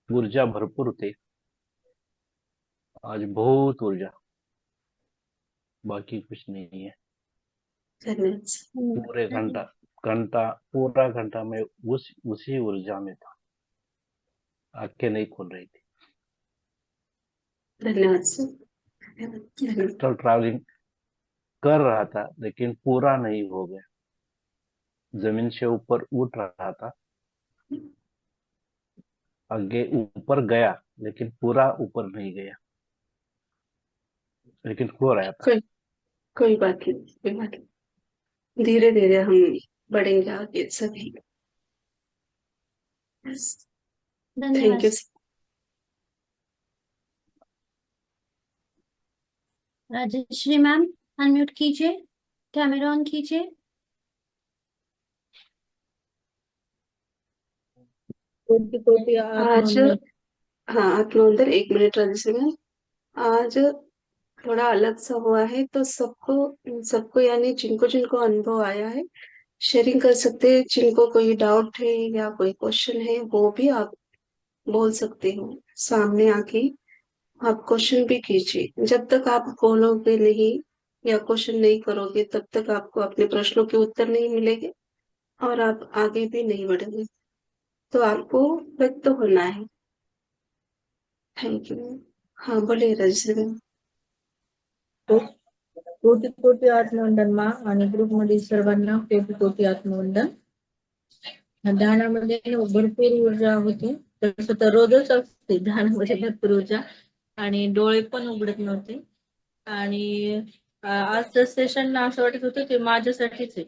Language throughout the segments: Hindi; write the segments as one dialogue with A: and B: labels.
A: ऊर्जा भरपूर थी। आज बहुत ऊर्जा, बाकी कुछ नहीं है।
B: धन्यवाद।
A: पूरे घंटा घंटा पूरा घंटा मैं उसी ऊर्जा में था। आंखें नहीं खुल रही थी।
B: धन्यवाद सर। धन्यवाद।
A: एस्ट्रल ट्रैवलिंग कर रहा था लेकिन पूरा नहीं हो गया। जमीन से ऊपर उठ रहा था, आगे ऊपर गया, लेकिन पूरा ऊपर नहीं गया, लेकिन हो रहा था।
B: कोई कोई बात नहीं, कोई बात नहीं, धीरे धीरे हम बढ़ेंगे आगे सभी। थैंक
C: धन्यवाद।
B: यू।
C: राजश्री मैम, अनम्यूट कीजिए, कैमरा ऑन कीजिए।
D: कोटि कोटि
B: आज
D: आत्मवंदन।
B: हाँ, आत्मवंदन, 1 मिनट राजश्री मैम। आज थोड़ा अलग सा हुआ है, तो सबको सबको यानी जिनको जिनको अनुभव आया है शेयरिंग कर सकते हैं। जिनको कोई डाउट है या कोई क्वेश्चन है वो भी आप बोल सकते हो सामने आके। आप क्वेश्चन भी कीजिए। जब तक आप बोलोगे नहीं या क्वेश्चन नहीं करोगे तब तक आपको अपने प्रश्नों के उत्तर नहीं मिलेंगे और आप आगे भी नहीं बढ़ोगे। तो आपको व्यक्त होना है। Thank you. हाँ, बोलिए रजनी मैम।
D: कोटि कोटि आत्मवंदन मा आणि ग्रुपमधील सर्वांना कोटि कोटि आत्मवंदन. ध्यानामध्ये भरपूर ऊर्जा होती. तसं तर रोजच असते ध्यानामध्ये भरपूर ऊर्जा आणि डोळे पण उघडत नव्हते. आणि आजचं सेशन असं वाटत होतं ते माझ्यासाठीच आहे.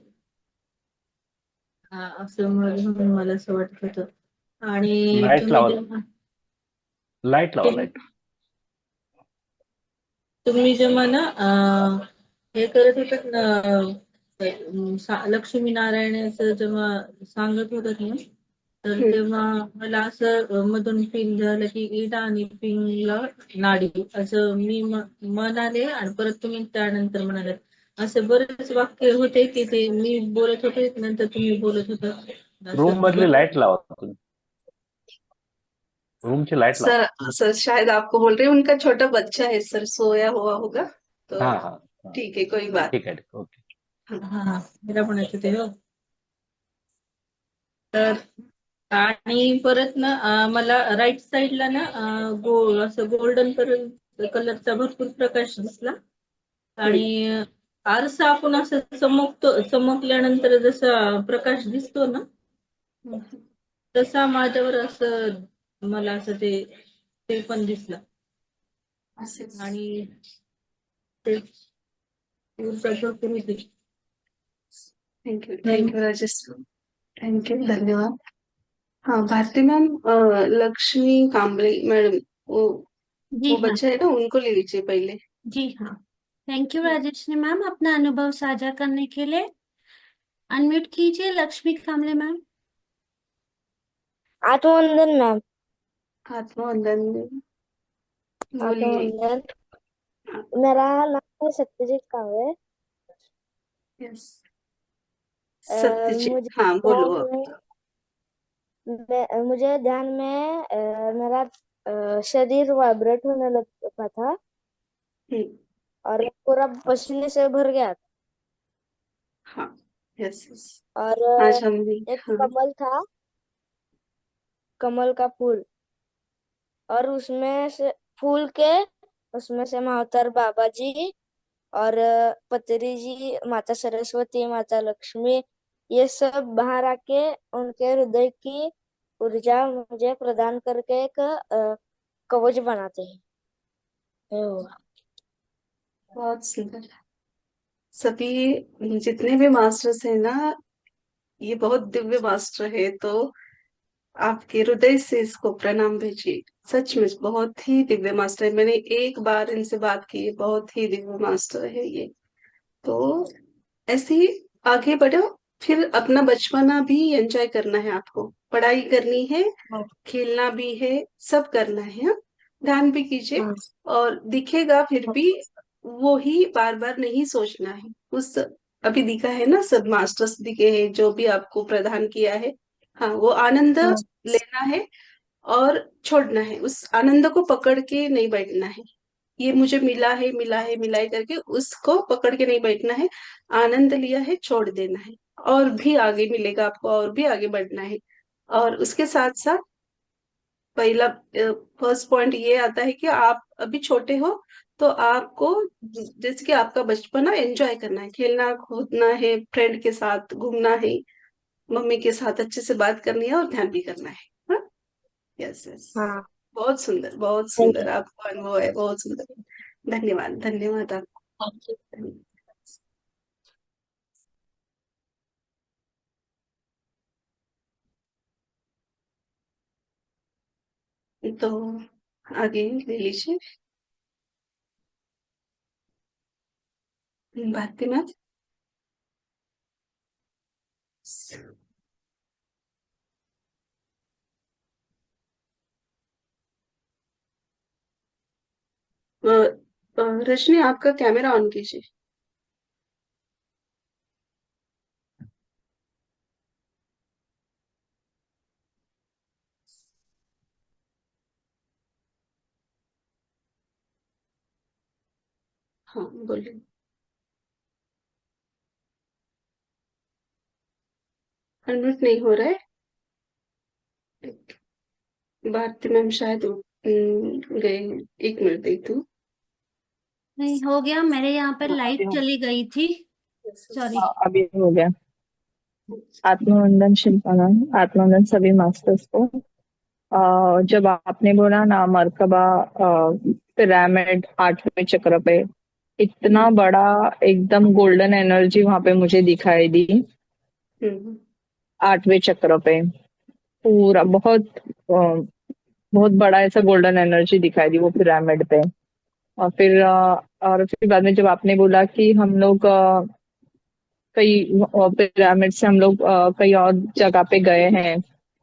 D: असं म्हणून मला असं वाटत होतं. आणि
A: लाइट
D: तुम्ही
A: लावा,
D: जेव्हा
A: लाइट लावा, लाइट.
D: तुम्ही जेव्हा ना हे करत होतात ना, लक्ष्मी नारायणाचं जेव्हा सांगत होतात ना, तर तेव्हा मला असं मधून फील झालं की इडा आणि पिंगला नाडी असं मी म्हणाले आणि परत तुम्ही त्यानंतर म्हणाले. असे बरेच वाक्य होते की ते मी बोलत होते नंतर तुम्ही बोलत होता.
A: रूम
D: असं
A: मधली लाइट लावा तुम्ही. रूम की लाइट लावा.
B: सर शायद आपको बोल रहे हैं उनका छोटा बच्चा है सर, सोया हुआ होगा तो।
A: हाँ हाँ हाँ,
B: ठीक है, कोई बात।
A: ठीक है, ओके.
D: हा मेरा पण येतं ते हो. तर आणि परत ना मला राईट साइडला ना असं गोल्डन कलरचा भरपूर प्रकाश दिसला. आणि आरसा आपण असं चमकल्यानंतर जसा प्रकाश दिसतो ना, तसा माझ्यावर असं मला असं ते पण दिसलं. आणि ते ऊर्जा भरपूर होती.
B: Thank you Rajesh. Thank you, धन्यवाद। हाँ, भारती मैम, लक्ष्मी कांबळे मैडम,
C: जी
B: वो
C: हाँ।
B: बच्चा है ना, उनको ले लीजिए पहले।
C: जी हाँ। थैंक यू राजश्री मैम, अपना अनुभव साझा करने के लिए। अनम्यूट कीजिए लक्ष्मी कामले मैम।
E: आत्मवंदन मैम।
B: आत्मवंदन बोलिए।
E: आत्मवंदन। मेरा नाम है सत्यजीत कांबळे।
B: यस, सत्यजीत,
E: मुझे
B: हाँ बोलो
E: ध्यान
B: अब।
E: में मुझे ध्यान में मेरा शरीर वाइब्रेट होने लगा था और पूरा पसीने से भर गया था।
B: हाँ, यस यस।
E: और
B: आज हम भी,
E: एक
B: हाँ।
E: कमल था, कमल का फूल, और उसमें से फूल के उसमें से महाअवतार बाबा जी और पतरी जी, माता सरस्वती, माता लक्ष्मी, ये सब बाहर आके उनके हृदय की ऊर्जा मुझे प्रदान करके एक कवच बनाते हैं। ये हुआ।
B: बहुत सुंदर। सभी जितने भी मास्टर्स हैं ना, ये बहुत दिव्य मास्टर है, तो आपके हृदय से इसको प्रणाम भेजिए। सच में बहुत ही दिव्य मास्टर है। मैंने एक बार इनसे बात की है, बहुत ही दिव्य मास्टर है ये। तो ऐसे ही आगे बढ़ो। फिर अपना बचपना भी एंजॉय करना है आपको, पढ़ाई करनी है, खेलना भी है, सब करना है, हाँ? ध्यान भी कीजिए।
E: हाँ।
B: और दिखेगा फिर भी वो ही बार बार नहीं सोचना है। उस अभी दिखा है ना, सब मास्टर्स दिखे हैं जो भी आपको प्रदान किया है, हाँ वो आनंद
E: हाँ।
B: लेना है। और छोड़ना है, उस आनंद को पकड़ के नहीं बैठना है। ये मुझे मिला है, मिला है, मिला है करके उसको पकड़ के नहीं बैठना है। आनंद लिया है, छोड़ देना है। और भी आगे मिलेगा आपको, और भी आगे बढ़ना है। और उसके साथ साथ पहला फर्स्ट पॉइंट ये आता है कि आप अभी छोटे हो, तो आपको जैसे कि आपका बचपना एंजॉय करना है, खेलना कूदना है, फ्रेंड के साथ घूमना है, मम्मी के साथ अच्छे से बात करनी है और ध्यान भी करना है। हाँ, यस यस।
E: हाँ।
B: बहुत सुंदर, बहुत
E: थैंक
B: सुंदर आपका अनुभव है, बहुत सुंदर। धन्यवाद, धन्यवाद
E: यू।
B: आपको। तो आगे ले लीजिए भारती मैम। रजनी, आपका कैमरा ऑन कीजिए। हाँ, बोलिए। अनम्यूट नहीं हो रहा है। भारती मैम शायद गए। एक मिनट देती हूँ।
C: नहीं हो गया, मेरे यहाँ पर
F: हाँ,
C: लाइट चली गई थी। सॉरी।
F: अभी हो गया। आत्मवंदन शिल्पा मैम, आत्मवंदन सभी मास्टर्स को। जब आपने बोला ना मर्कबा पिरामिड 8वें चक्र पे, इतना बड़ा एकदम गोल्डन एनर्जी वहां पे मुझे दिखाई दी।
B: हम्म
F: 8वें चक्र पे पूरा बहुत बड़ा ऐसा गोल्डन एनर्जी दिखाई दी वो पिरामिड पे। और फिर बाद में जब आपने बोला कि हम लोग कई पिरामिड से हम लोग कई और जगह पे गए हैं,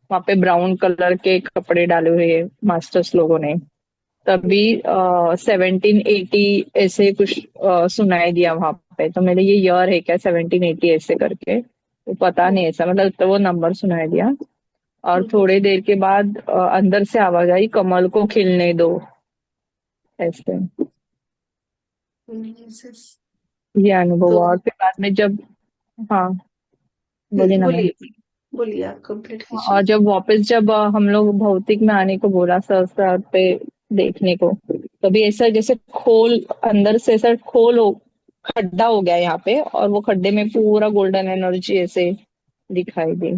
F: वहां पे ब्राउन कलर के कपड़े डाले हुए मास्टर्स लोगों ने, तभी 1780 ऐसे कुछ सुनाई दिया वहां पे। तो मेरे ये ईयर है क्या 1780 ऐसे करके, वो पता नहीं ऐसा, मतलब तो वो नंबर सुनाई दिया। और थोड़ी देर के बाद अंदर से आवाज आई, कमल को खिलने दो, ऐसे। ये अनुभव
B: तो
F: हुआ। और फिर बाद में जब, हाँ बोलिए ना मैम।
B: बोलिए, बोलिए, आप कंप्लीट कीजिए।
F: और जब हम लोग भौतिक में आने को बोला सर पे देखने को, तभी ऐसा जैसे खोल, अंदर से ऐसा खड्डा हो गया यहाँ पे, और वो खड्डे में पूरा गोल्डन एनर्जी ऐसे दिखाई दी।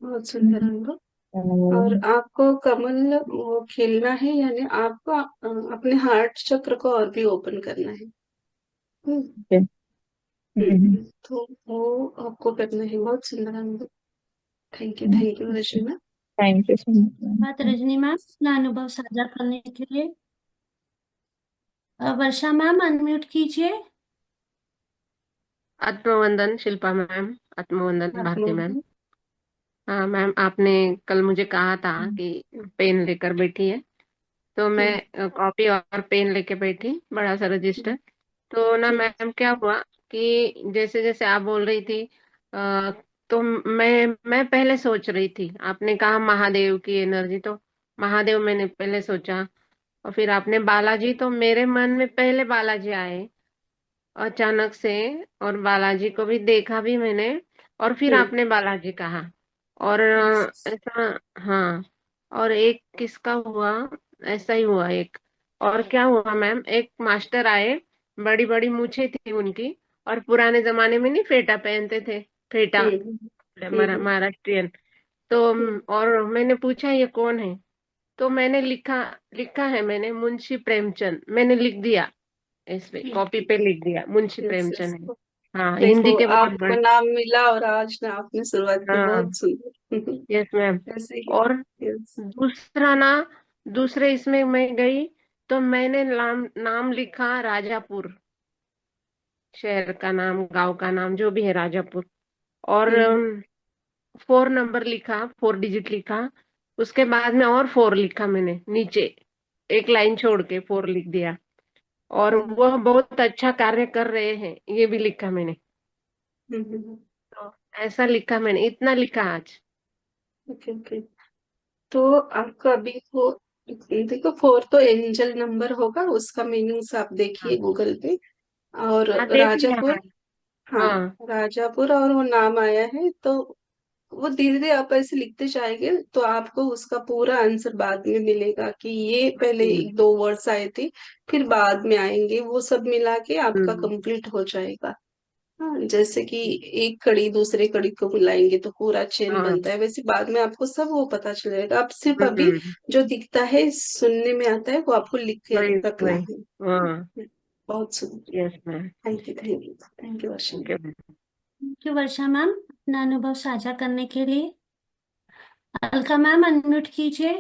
B: बहुत सुंदर अनुभव। और आपको कमल वो खेलना है, यानी आपको अपने हार्ट चक्र को और भी ओपन करना है। हम्म, तो वो आपको करना है। बहुत सुंदर अनुभव। Thank you Rajni.
F: Thank you so
C: बात
F: मच।
C: रजनी मैम, अपना अनुभव साझा करने के लिए। वर्षा मैम अनम्यूट कीजिए।
G: आत्मवंदन शिल्पा मैम, आत्मवंदन भारती मैम।
B: आपको
G: हाँ मैम, आपने कल मुझे कहा था कि पेन लेकर बैठी है, तो मैं कॉपी और पेन लेके बैठी, बड़ा सा रजिस्टर। तो ना मैम क्या हुआ कि जैसे जैसे आप बोल रही थी, तो मैं पहले सोच रही थी, आपने कहा महादेव की एनर्जी, तो महादेव मैंने पहले सोचा। और फिर आपने बालाजी, तो मेरे मन में पहले बालाजी आए अचानक से। और बालाजी को भी देखा भी मैंने, और फिर आपने बालाजी कहा। और ऐसा, हाँ। और एक किसका हुआ, ऐसा ही हुआ एक। और क्या हुआ मैम, एक मास्टर आए, बड़ी बड़ी मूछें थी उनकी, और पुराने जमाने में नहीं फेटा पहनते थे, फेटा, महाराष्ट्रियन। तो और मैंने पूछा ये कौन है, तो मैंने लिखा लिखा है, मैंने मुंशी प्रेमचंद मैंने लिख दिया, इस पे कॉपी पे लिख दिया मुंशी
B: यस यस।
G: प्रेमचंद है। हाँ,
B: देखो,
G: हिंदी के बहुत
B: आपको
G: बड़े।
B: नाम मिला और आज ना आपने शुरुआत की।
G: हाँ,
B: बहुत सुंदर।
G: Yes ma'am.
B: ऐसे ही।
G: और
B: यस।
G: दूसरा ना, दूसरे इसमें मैं गई, तो मैंने नाम नाम लिखा राजापुर, शहर का नाम, गांव का नाम, जो भी है, राजापुर। और 4 नंबर लिखा, 4 डिजिट लिखा। उसके बाद में और 4 लिखा मैंने नीचे, एक लाइन छोड़ के 4 लिख दिया। और वह बहुत अच्छा कार्य कर रहे हैं, ये भी लिखा मैंने। तो ऐसा लिखा मैंने, इतना लिखा आज।
B: Okay okay. तो आपका अभी वो देखो, 4 तो एंजल नंबर होगा, उसका मीनिंग्स आप देखिए
G: हाँ
B: गूगल पे। और
G: हाँ, देख लिया
B: राजापुर,
G: मैम।
B: हाँ
G: हाँ।
B: राजापुर, और वो नाम आया है, तो वो धीरे धीरे आप ऐसे लिखते जाएंगे तो आपको उसका पूरा आंसर बाद में मिलेगा कि ये पहले
G: हम्म।
B: 1-2 वर्ड्स आए थे, फिर बाद में आएंगे, वो सब मिला के आपका
G: हम्म।
B: कंप्लीट हो जाएगा। हाँ, जैसे कि एक कड़ी दूसरे कड़ी को मिलाएंगे तो पूरा चेन
G: हाँ।
B: बनता है, वैसे बाद में आपको सब वो पता चलेगा। आप सिर्फ अभी
G: हम्म।
B: जो दिखता है सुनने में आता है वो आपको लिख के
G: वही
B: रखना
G: वही। हाँ।
B: है। बहुत सुंदर।
G: Yes ma'am.
B: Thank you thank you thank you Varsha.
G: Thank you ma'am.
C: Thank you Varsha ma'am अपना अनुभव साझा करने के लिए। अलका मैम अनम्यूट कीजिए।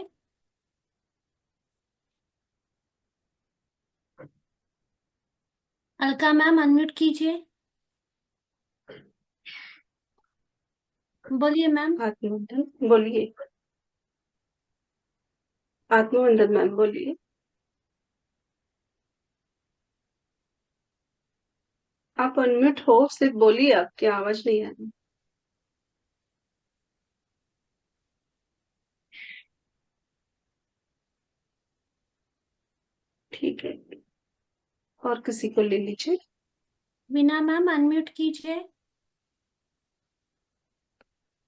C: अलका मैम अनम्यूट कीजिए। बोलिए मैम।
B: आत्ममंथन बोलिए। आत्ममंथन मैम बोलिए। आप अनम्यूट हो, सिर्फ बोलिए, आपकी आवाज नहीं आ रही। ठीक है, और किसी को ले लीजिए।
C: वीना मैम अनम्यूट कीजिए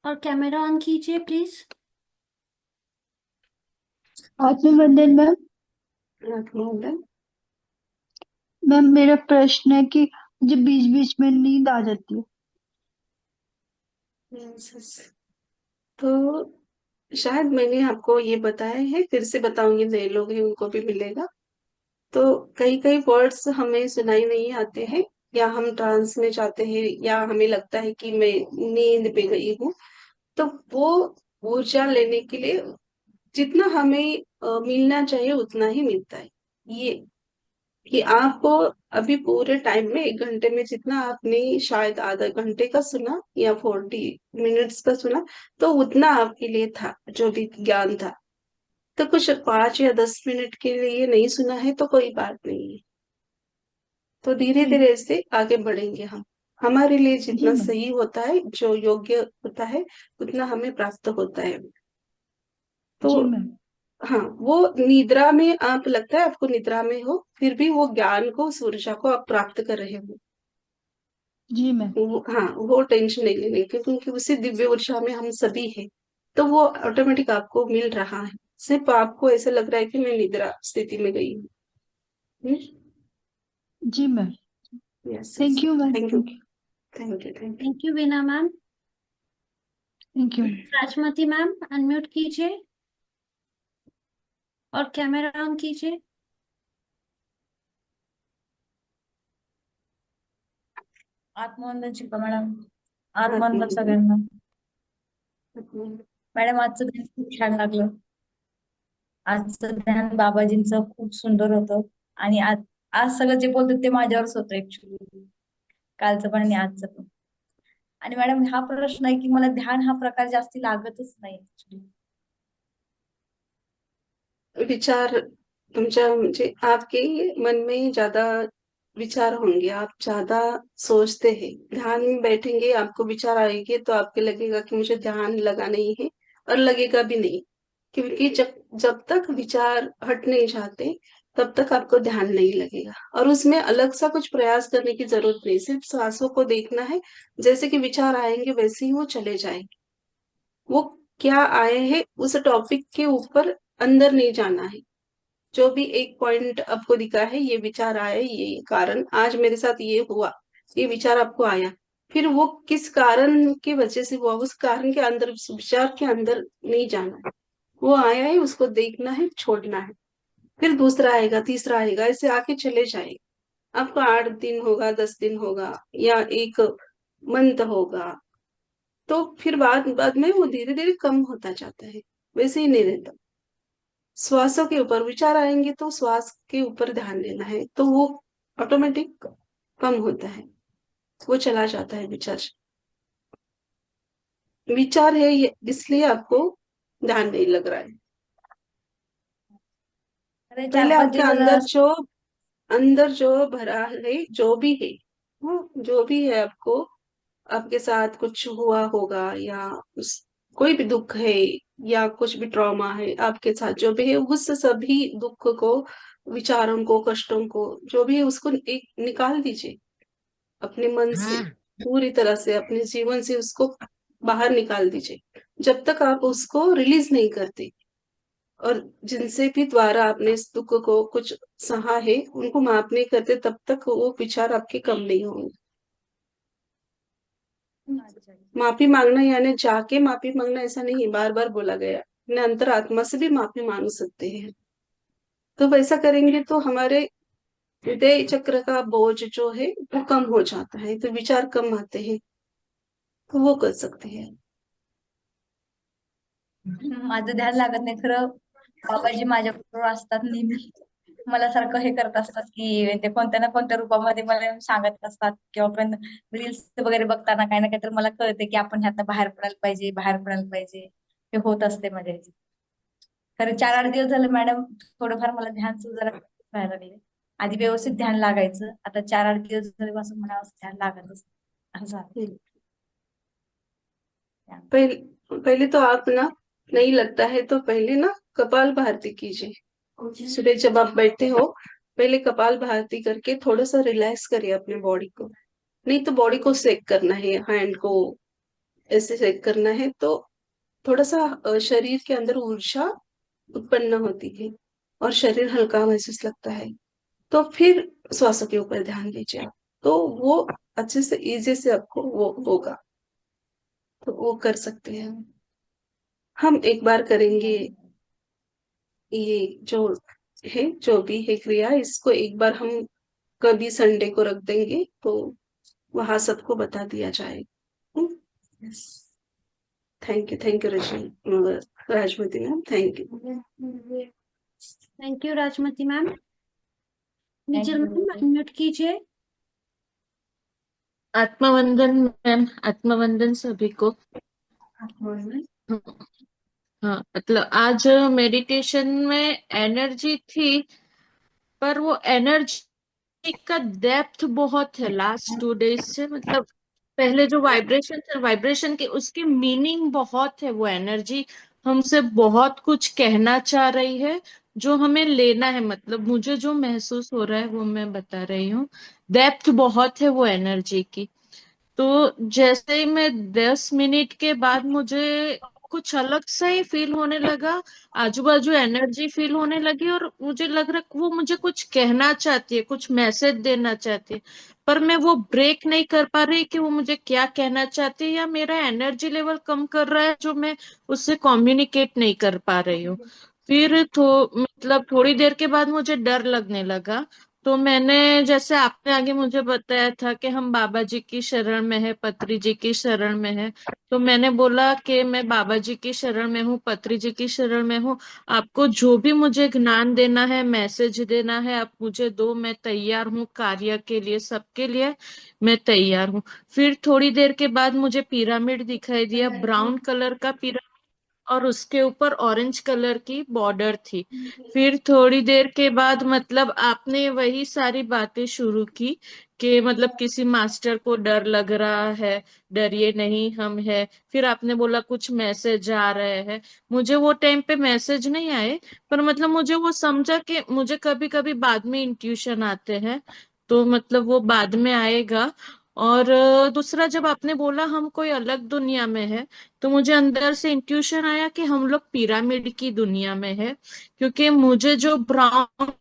C: और कैमरा ऑन कीजिए प्लीज।
H: आत्मवंदन मैम।
B: आत्ममंथन।
H: मैम मेरा प्रश्न है कि मुझे बीच बीच में नींद आ जाती है।
B: तो शायद मैंने आपको ये बताया है, फिर से बताऊंगी, नए लोग हैं उनको भी मिलेगा। तो कई कई वर्ड्स हमें सुनाई नहीं आते हैं, या हम ट्रांस में जाते हैं, या हमें लगता है कि मैं नींद पे गई हूँ। तो वो ऊर्जा लेने के लिए जितना हमें मिलना चाहिए उतना ही मिलता है। ये कि आपको अभी पूरे टाइम में 1 घंटे में जितना आपने शायद आधा घंटे का सुना या 40 मिनट्स का सुना, तो उतना आपके लिए था, जो भी ज्ञान था। तो कुछ 5 या 10 मिनट के लिए नहीं सुना है तो कोई बात नहीं है। तो धीरे
H: जी।
B: धीरे ऐसे आगे बढ़ेंगे हम। हमारे लिए
H: जी
B: जितना
H: मैम।
B: सही होता है, जो योग्य होता है, उतना हमें प्राप्त होता है। तो
H: जी मैम।
B: हाँ, वो निद्रा में आप लगता है आपको निद्रा में हो, फिर भी वो ज्ञान को, उस ऊर्जा को आप प्राप्त कर रहे हो।
H: जी मैम।
B: हाँ, वो टेंशन नहीं लेने की, क्योंकि उसी दिव्य ऊर्जा में हम सभी हैं। तो वो ऑटोमेटिक आपको मिल रहा है, सिर्फ आपको ऐसा लग रहा है कि मैं निद्रा स्थिति में गई हूँ।
H: जी ma'am.
B: Yes yes.
H: Thank you ma'am.
B: Thank you
H: thank you.
B: Thank you thank you.
C: Thank you Veena ma'am.
H: Thank you.
C: Rajmati ma'am unmute कीजिए और कैमरा ऑन कीजिए।
D: आत्मवंदन शिल्पा मॅडम. आत्मवंदन
B: आत्मवंदन।
D: सगळ्यांना.
B: आत्मवंदन।
D: मॅडम आजचं ध्यान खूप छान लागलं. आजचं ध्यान बाबाजींचं खूप सुंदर होतं. आणि आज आज सगळं जे बोलतात ते माझ्यावरच होतं ऍक्च्युली. कालचं पण आणि आजचं पण. आणि मॅडम हा प्रश्न आहे की मला ध्यान हा प्रकार जास्ती लागतच नाही ऍक्च्युली.
B: विचार तुमच्या म्हणजे आपके मन में ज्यादा विचार होंगे, आप ज्यादा सोचते हैं। ध्यान में बैठेंगे, आपको विचार आएंगे तो आपको लगेगा कि मुझे ध्यान लगा नहीं है, और लगेगा भी नहीं। क्योंकि जब जब तक विचार हट नहीं जाते, तब तक आपको ध्यान नहीं लगेगा। और उसमें अलग सा कुछ प्रयास करने की जरूरत नहीं, सिर्फ सांसों को देखना है। जैसे कि विचार आएंगे वैसे ही वो चले जाएंगे। वो क्या आए हैं उस टॉपिक के ऊपर अंदर नहीं जाना है। जो भी एक पॉइंट आपको दिखा है, ये विचार आया, ये कारण आज मेरे साथ ये हुआ, ये विचार आपको आया, फिर वो किस कारण की वजह से हुआ, उस कारण के अंदर, उस विचार के अंदर नहीं जाना है। वो आया है, उसको देखना है, छोड़ना है। फिर दूसरा आएगा, तीसरा आएगा, ऐसे आके चले जाएगा। आपका 8 दिन होगा, 10 दिन होगा, या एक मंथ होगा, तो फिर बाद बाद में वो धीरे धीरे कम होता जाता है, वैसे ही नहीं रहता। श्वासों के ऊपर विचार आएंगे तो श्वास के ऊपर ध्यान देना है, तो वो ऑटोमेटिक कम होता है, वो चला जाता है विचार। विचार है इसलिए आपको ध्यान नहीं लग रहा है।
D: अरे
B: पहले
D: 4-5
B: आपके
D: दिवस.
B: अंदर जो भरा है, जो भी है, जो भी है, आपको आपके साथ कुछ हुआ होगा, या उस कोई भी दुख है या कुछ भी ट्रॉमा है आपके साथ जो भी है, उस सभी दुख को, विचारों को, कष्टों को, जो भी है उसको एक निकाल दीजिए अपने मन से, पूरी तरह से अपने जीवन से उसको बाहर निकाल दीजिए। जब तक आप उसको रिलीज नहीं करते और जिनसे भी द्वारा आपने इस दुख को कुछ सहा है उनको माफ नहीं करते, तब तक वो विचार आपके कम नहीं होंगे। माफी मांगना यानी जाके माफी मांगना ऐसा नहीं, बार बार बोला गया, अपने अंतरात्मा से भी माफी मांग सकते हैं। तो वैसा करेंगे तो हमारे हृदय चक्र का बोझ जो है वो कम हो जाता है, तो विचार कम आते हैं, तो वो कर सकते हैं।
I: माझं ध्यान लागत नाही खरं. बाबाजी माझ्याबरोबर असतात नेहमी. मला सारखं हे करत असतात की ते कोणत्या ना कोणत्या रूपामध्ये मला सांगत असतात किंवा पण रील्स वगैरे बघताना काही ना काही तर मला कळते की आपण ह्यातनं बाहेर पडायला पाहिजे, बाहेर पडायला पाहिजे. हे होत असते माझ्या ह्याच्यात. खरं 4-8 दिवस झाले मॅडम थोडंफार मला ध्यान सुधारायला व्हायला लागले. आधी व्यवस्थित ध्यान लागायचं, आता 4-8 दिवस झाले असं म्हणावं असं ध्यान लागतच असं झालं.
B: पहले तो आप ना, नहीं लगता है तो पहले ना कपाल भारती कीजिए। सुबह जब आप बैठते हो पहले कपाल भारती करके थोड़ा सा रिलैक्स करिए अपने बॉडी को। नहीं तो बॉडी को सेक करना है, हैंड को ऐसे सेक करना है, तो थोड़ा सा शरीर के अंदर ऊर्जा उत्पन्न होती है और शरीर हल्का महसूस लगता है। तो फिर श्वासों के ऊपर ध्यान दीजिए आप, तो वो अच्छे से इजी से आपको वो होगा, तो वो कर सकते हैं। हम एक बार करेंगे ये जो है, जो भी है क्रिया, इसको एक बार हम कभी संडे को रख देंगे तो वहां सबको बता दिया जाएगा। Thank you Rajmati ma'am, thank you.
C: Thank you Rajmati ma'am. नीचर
I: Thank you.
C: मैम अनम्यूट कीजिए।
G: आत्मवंदन मैम, आत्मवंदन सभी को। हाँ, मतलब आज मेडिटेशन में एनर्जी थी, पर वो एनर्जी का डेप्थ बहुत है लास्ट 2 डेज से। मतलब पहले जो वाइब्रेशन थे, वाइब्रेशन की उसकी मीनिंग बहुत है। वो एनर्जी हमसे बहुत कुछ कहना चाह रही है, जो हमें लेना है। मतलब मुझे जो महसूस हो रहा है वो मैं बता रही हूँ। डेप्थ बहुत है वो एनर्जी की। तो जैसे ही मैं 10 मिनट के बाद मुझे कुछ अलग सा ही फील होने लगा, आजू बाजू एनर्जी फील होने लगी, और मुझे लग रहा वो मुझे कुछ कहना चाहती है, कुछ मैसेज देना चाहती है, पर मैं वो ब्रेक नहीं कर पा रही कि वो मुझे क्या कहना चाहती है, या मेरा एनर्जी लेवल कम कर रहा है जो मैं उससे कम्युनिकेट नहीं कर पा रही हूँ। फिर मतलब थोड़ी देर के बाद मुझे डर लगने लगा। तो मैंने, जैसे आपने आगे मुझे बताया था कि हम बाबा जी की शरण में है, पत्री जी की शरण में है, तो मैंने बोला कि मैं बाबा जी की शरण में हूँ, पत्री जी की शरण में हूँ। आपको जो भी मुझे ज्ञान देना है, मैसेज देना है, आप मुझे दो, मैं तैयार हूँ कार्य के लिए, सबके लिए मैं तैयार हूँ। फिर थोड़ी देर के बाद मुझे पिरामिड दिखाई दिया, ब्राउन कलर का पिरामिड, और उसके ऊपर ऑरेंज कलर की बॉर्डर थी। फिर थोड़ी देर के बाद मतलब आपने वही सारी बातें शुरू की कि मतलब किसी मास्टर को डर लग रहा है, डरिए नहीं, हम है। फिर आपने बोला कुछ मैसेज आ रहे हैं। मुझे वो टाइम पे मैसेज नहीं आए, पर मतलब मुझे वो समझा कि मुझे कभी कभी बाद में इंट्यूशन आते हैं, तो मतलब वो बाद में आएगा। और दूसरा, जब आपने बोला हम कोई अलग दुनिया में है, तो मुझे अंदर से इंट्यूशन आया कि हम लोग पिरामिड की दुनिया में है, क्योंकि मुझे जो ब्राउन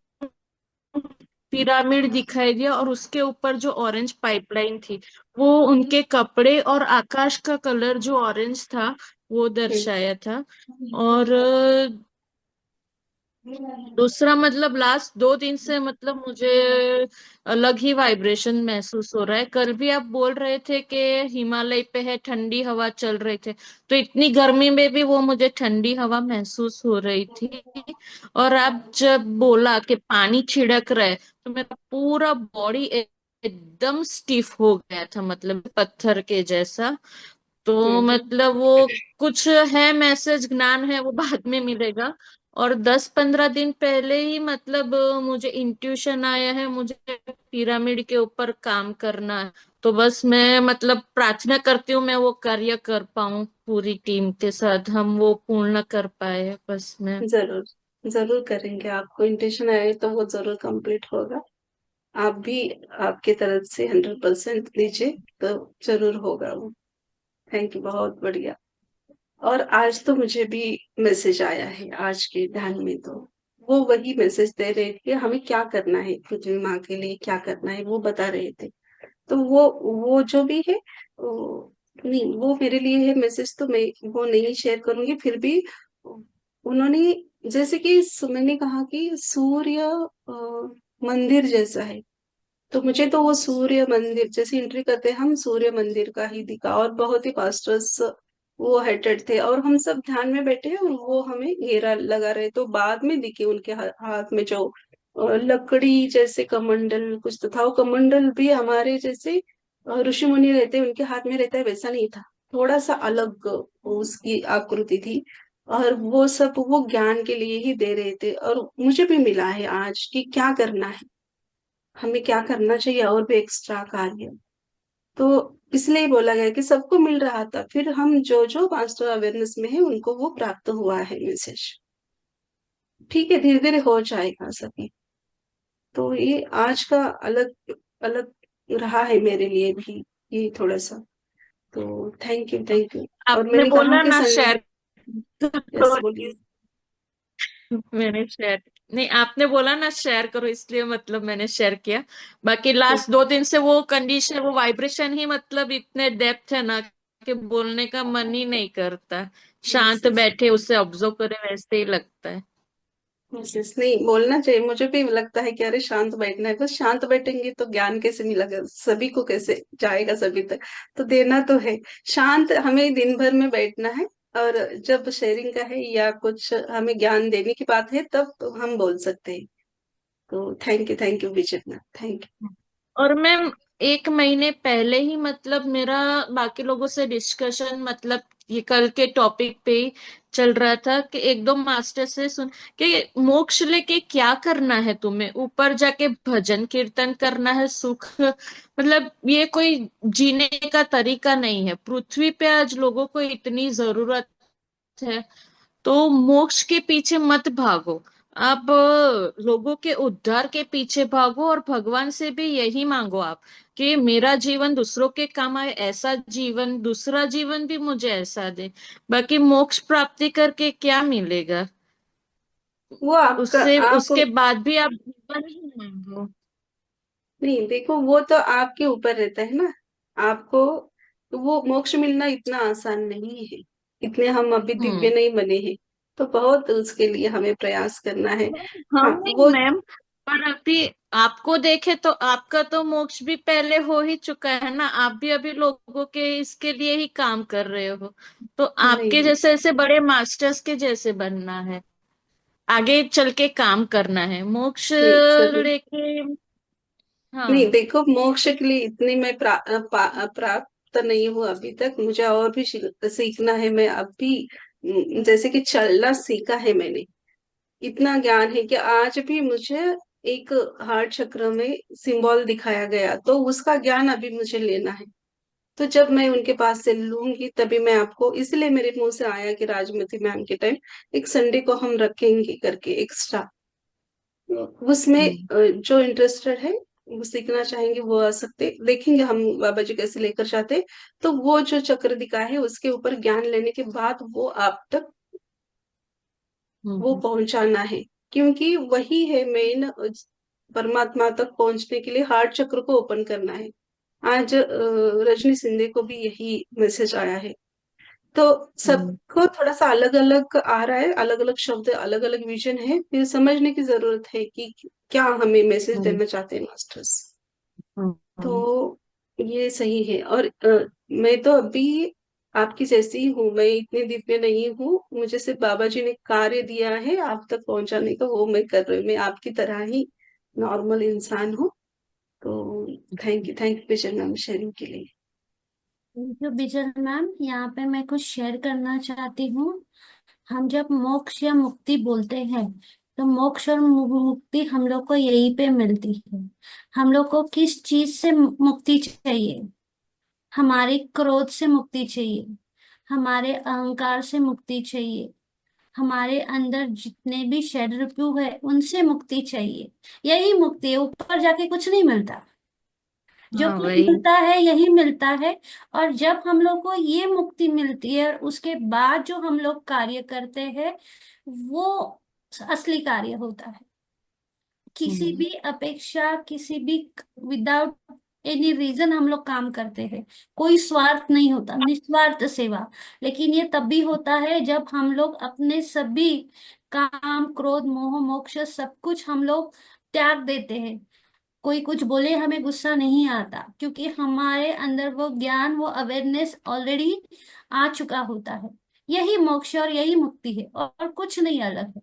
G: पिरामिड दिखाई दिया और उसके ऊपर जो ऑरेंज पाइपलाइन थी, वो उनके कपड़े और आकाश का कलर जो ऑरेंज था वो दर्शाया था। और दूसरा, मतलब लास्ट 2 दिन से मतलब मुझे अलग ही वाइब्रेशन महसूस हो रहा है। कल भी आप बोल रहे थे कि हिमालय पे है, ठंडी हवा चल रही थी, तो इतनी गर्मी में भी वो मुझे ठंडी हवा महसूस हो रही थी। और आप जब बोला कि पानी छिड़क रहा है, तो मेरा पूरा बॉडी एकदम स्टिफ हो गया था, मतलब पत्थर के जैसा। तो मतलब वो कुछ है मैसेज, ज्ञान है, वो बाद में मिलेगा।
J: और 10-15 दिन पहले ही मतलब मुझे इंट्यूशन आया है, मुझे पिरामिड के ऊपर काम करना है। तो बस मैं मतलब प्रार्थना करती हूँ मैं वो कार्य कर पाऊँ, पूरी टीम के साथ हम वो पूर्ण कर पाए, बस मैं।
B: जरूर जरूर करेंगे। आपको इंटेंशन आए तो वो जरूर कंप्लीट होगा। आप भी आपके तरफ से 100% दीजिए तो जरूर होगा वो। थैंक यू, बहुत बढ़िया। और आज तो मुझे भी मैसेज आया है आज के ध्यान में, तो वो वही मैसेज दे रहे थे कि हमें क्या करना है, पृथ्वी माँ के लिए क्या करना है वो बता रहे थे। तो वो जो भी है नहीं, वो मेरे लिए है मैसेज, तो मैं वो नहीं शेयर करूंगी। फिर भी उन्होंने जैसे कि मैंने कहा कि सूर्य मंदिर जैसा है, तो मुझे तो वो सूर्य मंदिर जैसे एंट्री करते हैं हम सूर्य मंदिर का ही दिखा। और बहुत ही पास्टर्स वो हेडेड थे और हम सब ध्यान में बैठे और वो हमें घेरा लगा रहे, तो बाद में दिखे उनके हाथ में जो लकड़ी जैसे कमंडल कुछ तो था। वो कमंडल भी हमारे जैसे ऋषि मुनि रहते हैं उनके हाथ में रहता है वैसा नहीं था, थोड़ा सा अलग उसकी आकृति थी। और वो सब वो ज्ञान के लिए ही दे रहे थे। और मुझे भी मिला है आज कि क्या करना है, हमें क्या करना चाहिए और भी एक्स्ट्रा कार्य। तो इसलिए बोला गया कि सबको मिल रहा था, फिर हम जो जो मास्टर अवेयरनेस में है उनको वो प्राप्त हुआ है मैसेज। ठीक है, धीरे धीरे हो जाएगा सभी। तो ये आज का अलग अलग रहा है मेरे लिए भी, ये थोड़ा सा। तो थैंक यू। और
J: आपने
B: मैंने कहा
J: बोला
B: कि
J: ना
B: संडे।
J: शेयर
B: यस,
J: करो,
B: बोलिए।
J: मैंने शेयर नहीं, आपने बोला ना शेयर करो, इसलिए मतलब मैंने शेयर किया। बाकी लास्ट 2 दिन से वो कंडीशन, वो वाइब्रेशन ही मतलब इतने डेप्थ है ना कि बोलने का मन ही नहीं करता।
B: यस
J: शांत
B: यस
J: बैठे उसे ऑब्जर्व करे वैसे ही लगता है।
B: यस, नहीं बोलना चाहिए। मुझे भी लगता है कि अरे शांत बैठना है, बस शांत बैठेंगे तो ज्ञान कैसे मिलेगा, सभी को कैसे जाएगा सभी तक। तो देना तो है। शांत हमें दिन भर में बैठना है। और जब शेयरिंग का है या कुछ हमें ज्ञान देने की बात है तब तो हम बोल सकते हैं। तो थैंक यू विजय, थैंक
J: और मैम 1 महीने पहले ही मतलब मेरा बाकी लोगों से डिस्कशन मतलब ये कल के टॉपिक पे ही चल रहा था कि एक दो मास्टर से सुन कि मोक्ष लेके क्या करना है तुम्हें, ऊपर जाके भजन कीर्तन करना है, सुख मतलब ये कोई जीने का तरीका नहीं है। पृथ्वी पे आज लोगों को इतनी जरूरत है, तो मोक्ष के पीछे मत भागो। आप लोगों के उद्धार के पीछे भागो और भगवान से भी यही मांगो आप कि मेरा जीवन दूसरों के काम आए, ऐसा जीवन, दूसरा जीवन भी मुझे ऐसा दे। बाकी मोक्ष प्राप्ति करके क्या मिलेगा,
B: वो आपका
J: उससे
B: आप
J: उसके बाद भी आप जीवन ही मांगो।
B: नहीं, देखो वो तो आपके ऊपर रहता है ना। आपको तो वो मोक्ष मिलना इतना आसान नहीं है, इतने हम अभी दिव्य
J: हम्म।
B: नहीं बने हैं। तो बहुत उसके लिए हमें प्रयास करना है। हाँ
J: हम नहीं
B: वो
J: मैम, पर अभी आपको देखे तो आपका तो मोक्ष भी पहले हो ही चुका है ना, आप भी अभी लोगों के इसके लिए ही काम कर रहे हो। तो आपके
B: नहीं
J: जैसे ऐसे बड़े मास्टर्स के जैसे बनना है, आगे चल के काम करना है, मोक्ष
B: नहीं जरूर।
J: लेके।
B: नहीं
J: हाँ।
B: देखो, मोक्ष के लिए इतनी मैं प्राप्त नहीं हूँ अभी तक। मुझे और भी सीखना है। मैं अभी जैसे कि चलना सीखा है मैंने, इतना ज्ञान है कि आज भी मुझे एक हार्ट चक्र में सिंबल दिखाया गया, तो उसका ज्ञान अभी मुझे लेना है। तो जब मैं उनके पास से लूंगी तभी मैं आपको, इसलिए मेरे मुंह से आया कि राजमती मैम के टाइम एक संडे को हम रखेंगे करके एक्स्ट्रा। उसमें
J: हम्म।
B: जो इंटरेस्टेड है वो सीखना चाहेंगे वो आ सकते, देखेंगे हम बाबा जी कैसे लेकर जाते। तो वो जो चक्र दिखा है उसके ऊपर ज्ञान लेने के बाद वो आप तक वो
J: हम्म।
B: पहुंचाना है। क्योंकि वही है मेन, परमात्मा तक पहुंचने के लिए हार्ट चक्र को ओपन करना है। आज रजनी सिंधे को भी यही मैसेज आया है। तो
J: हम्म।
B: सबको थोड़ा सा अलग अलग आ रहा है, अलग अलग शब्द, अलग अलग विजन है, फिर समझने की जरूरत है कि क्या हमें मैसेज
J: हम्म।
B: देना चाहते हैं मास्टर्स।
J: हम्म।
B: तो ये सही है। और मैं तो अभी आपकी जैसी ही हूँ, मैं इतनी दिव्य नहीं हूँ। मुझे सिर्फ बाबा जी ने कार्य दिया है आप तक पहुंचाने का, वो मैं कर रही हूँ। मैं आपकी तरह ही नॉर्मल इंसान हूँ। तो thank you Vijay ma'am sharing के लिए।
C: जो बिजल मैम, यहाँ पे मैं कुछ शेयर करना चाहती हूँ। हम जब मोक्ष या मुक्ति बोलते हैं तो मोक्ष और मुक्ति हम लोग को यहीं पे मिलती है। हम लोग को किस चीज से मुक्ति चाहिए? हमारे क्रोध से मुक्ति चाहिए, हमारे अहंकार से मुक्ति चाहिए, हमारे अंदर जितने भी षड्रिपु है उनसे मुक्ति चाहिए। यही मुक्ति है, ऊपर जाके कुछ नहीं मिलता। जो
G: हाँ
C: कुछ
G: वही।
C: मिलता है यही मिलता है। और जब हम लोग को ये मुक्ति मिलती है, उसके बाद जो हम लोग कार्य करते हैं वो असली कार्य होता है। किसी भी अपेक्षा, किसी भी विदाउट एनी रीजन हम लोग काम करते हैं। कोई स्वार्थ नहीं होता, निस्वार्थ सेवा। लेकिन ये तब भी होता है जब हम लोग अपने सभी काम, क्रोध, मोह, मोक्ष सब कुछ हम लोग त्याग देते हैं। कोई कुछ बोले हमें गुस्सा नहीं आता, क्योंकि हमारे अंदर वो ज्ञान, वो अवेयरनेस ऑलरेडी आ चुका होता है। यही मोक्ष और यही मुक्ति है, और कुछ नहीं अलग है।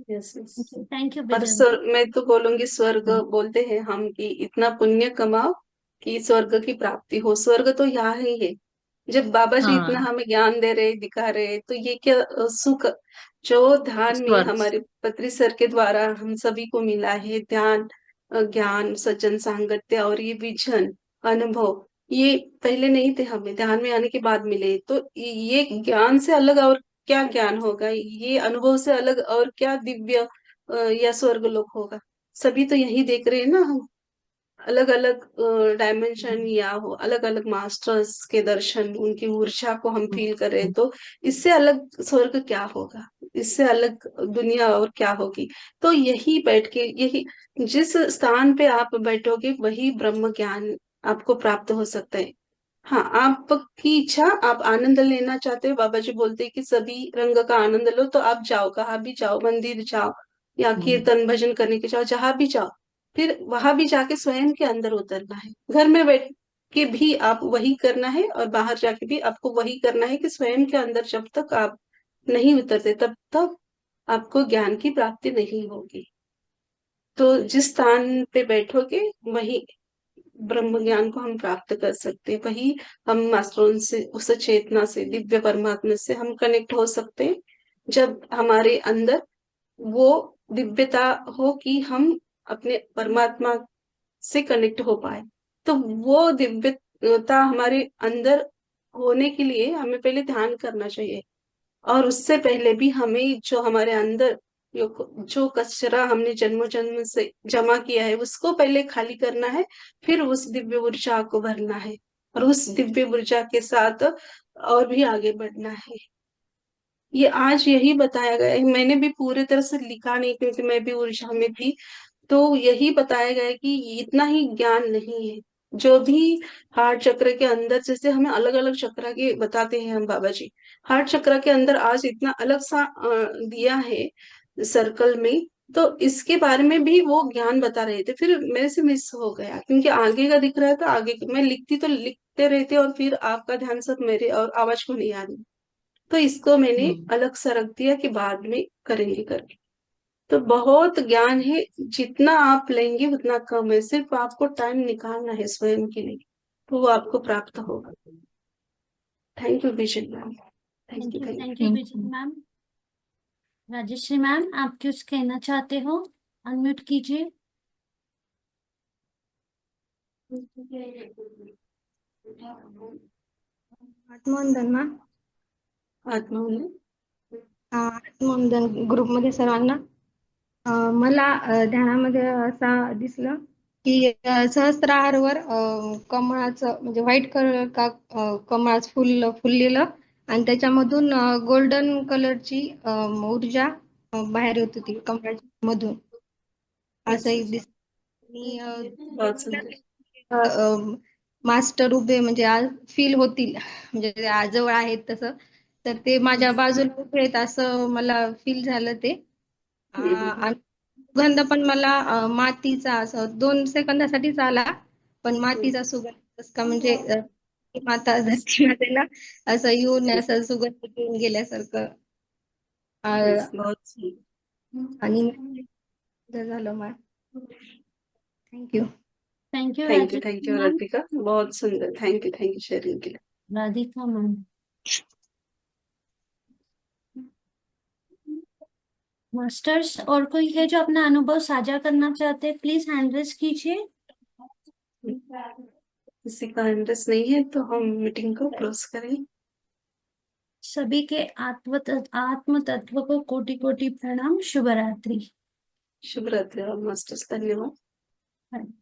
B: Yes yes.
C: थैंक यू
B: और
C: बिजन।
B: मैं तो बोलूंगी, स्वर्ग बोलते हैं हम कि इतना पुण्य कमाओ कि स्वर्ग की प्राप्ति हो। स्वर्ग तो यहाँ ही है। जब बाबा जी इतना
G: हाँ
B: हमें ज्ञान दे रहे, दिखा रहे, तो ये क्या सुख जो ध्यान में
G: स्वर्ग।
B: हमारे पत्री सर के द्वारा हम सभी को मिला है, ध्यान, ज्ञान, सज्जन सांगत्य और ये विजन, अनुभव, ये पहले नहीं थे, हमें ध्यान में आने के बाद मिले। तो ये ज्ञान से अलग और क्या ज्ञान होगा, ये अनुभव से अलग और क्या दिव्य या स्वर्ग लोक होगा। सभी तो यही देख रहे हैं ना हम। अलग अलग डायमेंशन या हो, अलग अलग मास्टर्स के दर्शन, उनकी ऊर्जा को हम फील कर रहे हैं। तो इससे अलग स्वर्ग क्या होगा, इससे अलग दुनिया और क्या होगी। तो यही बैठ के, यही जिस स्थान पे आप बैठोगे वही ब्रह्म ज्ञान आपको प्राप्त हो सकता है। हाँ, आपकी इच्छा, आप आनंद लेना चाहते हो, बाबा जी बोलते हैं कि सभी रंग का आनंद लो, तो आप जाओ, कहाँ भी जाओ, मंदिर जाओ या कीर्तन भजन करने के जाओ, जहां भी जाओ। फिर वहां भी जाके स्वयं के अंदर उतरना है। घर में बैठ के भी आप वही करना है, और बाहर जाके भी आपको वही करना है कि स्वयं के अंदर जब तक आप नहीं उतरते तब तक आपको ज्ञान की प्राप्ति नहीं होगी। तो जिस स्थान पे बैठोगे वही ब्रह्म ज्ञान को हम प्राप्त कर सकते हैं। वही हम मास्टरों से, उस चेतना से, दिव्य परमात्मा से हम कनेक्ट हो सकते हैं। जब हमारे अंदर वो दिव्यता हो कि हम अपने परमात्मा से कनेक्ट हो पाए। तो वो दिव्यता हमारे अंदर होने के लिए हमें पहले ध्यान करना चाहिए। और उससे पहले भी हमें जो हमारे अंदर जो कचरा हमने जन्म जन्म से जमा किया है उसको पहले खाली करना है। फिर उस दिव्य ऊर्जा को भरना है, और उस दिव्य ऊर्जा के साथ और भी आगे बढ़ना है। ये आज यही बताया गया है। मैंने भी पूरी तरह से लिखा नहीं क्योंकि मैं भी ऊर्जा में थी। तो यही बताया गया है कि इतना ही ज्ञान नहीं है। जो भी हार्ट चक्र के अंदर, जैसे हमें अलग अलग चक्र के बताते हैं हम बाबा जी, हार्ट चक्र के अंदर आज इतना अलग सा दिया है सर्कल में। तो इसके बारे में भी वो ज्ञान बता रहे थे, फिर मेरे से मिस हो गया क्योंकि आगे का दिख रहा था। आगे मैं लिखती तो लिखते रहते, और फिर आपका ध्यान सब मेरे और आवाज को नहीं आ रही। तो इसको मैंने अलग सा रख दिया कि बाद में करेंगे करके। तो बहुत ज्ञान है, जितना आप लेंगे उतना कम है। सिर्फ आपको टाइम निकालना है स्वयं के लिए, तो वो आपको प्राप्त होगा। Thank you Vijay ma'am. Thank you, thank
C: thank you बिजन मैम। राजेश्री मैम, आप कुछ कहना चाहते हो? अनम्यूट कीजिए।
K: आत्मवंदन मैम।
B: आत्मवंदन।
K: आत्मवंदन ग्रुपमध्ये सर्वांना. मला ध्यानामध्ये असा दिसलं की सहस्त्रारवर कमळाचं म्हणजे व्हाईट कलर का कमळाचं फुल फुललेलं, आणि त्याच्यामधून गोल्डन कलरची ऊर्जा बाहेर येत होती कमळाच्या मधून, असंही दिसत.
B: बहुत सुंदर।
K: मास्टर उभे म्हणजे आज फील होतील, म्हणजे आज जवळ आहेत तसं, तर ते माझ्या बाजूला उभे आहेत असं मला फील झालं ते. आणि सुगंध पण मला मातीचा असं 2 सेकंदासाठीच आला, पण मातीचा सुगंध का म्हणजे माता धरती मातेला असं येऊन असं सुगंध घेऊन गेल्यासारखं.
B: बहुत सुंदर।
K: आणि झालं ma'am. Thank you.
C: Thank you
B: thank you
C: Rajeshri ma'am.
B: Radhika, बहुत सुंदर। थैंक यू शेयरिंग के लिए।
C: राधिका मैम। मास्टर्स और कोई है जो अपना अनुभव साझा करना चाहते हैं, प्लीज हैंड रेज कीजिए।
B: किसी का इंटरेस्ट नहीं है तो हम मीटिंग को क्लोज करें।
C: सभी के आत्म तत्व को कोटि कोटि प्रणाम। शुभ रात्रि।
B: शुभ रात्रि और मास्टर्स, धन्यवाद।